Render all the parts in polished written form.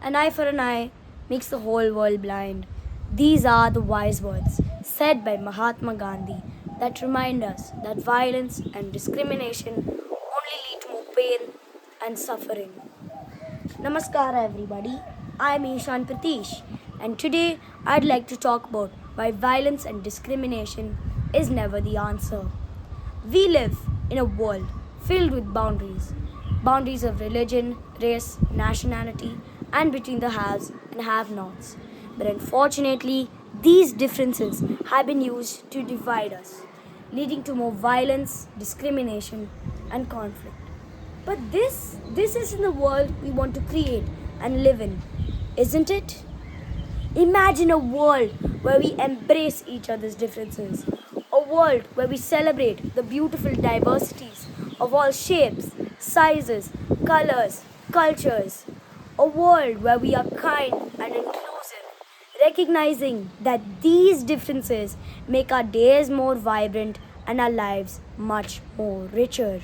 An eye for an eye makes the whole world blind. These are the wise words said by Mahatma Gandhi that remind us that violence and discrimination only lead to more pain and suffering. Namaskara, everybody. I'm Ishaan Prathish, and today I'd like to talk about why violence and discrimination is never the answer. We live in a world filled with boundaries of religion, race, nationality, and between the haves and have nots. But unfortunately, these differences have been used to divide us, leading to more violence, discrimination, and conflict. But this isn't the world we want to create and live in, isn't it? Imagine a world where we embrace each other's differences, a world where we celebrate the beautiful diversities of all shapes, sizes, colors, cultures, a world where we are kind and inclusive, recognizing that these differences make our days more vibrant and our lives much more richer.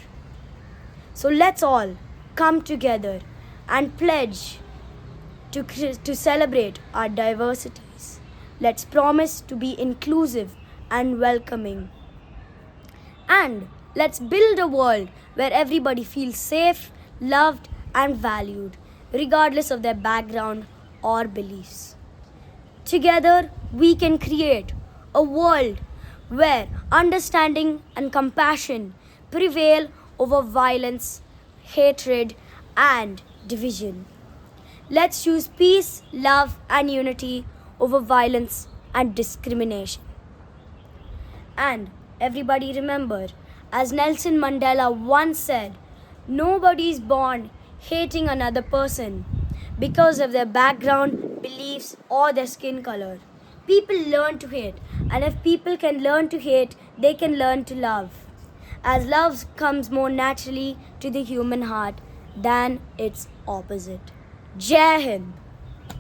So let's all come together and pledge to celebrate our diversities. Let's promise to be inclusive and welcoming. And let's build a world where everybody feels safe, loved, and valued, regardless of their background or beliefs. Together, we can create a world where understanding and compassion prevail over violence, hatred, and division. Let's choose peace, love, and unity over violence and discrimination. And everybody remember, as Nelson Mandela once said, nobody is born hating another person because of their background, beliefs, or their skin color. People learn to hate, and if people can learn to hate, they can learn to love. As love comes more naturally to the human heart than its opposite. Jai Hind!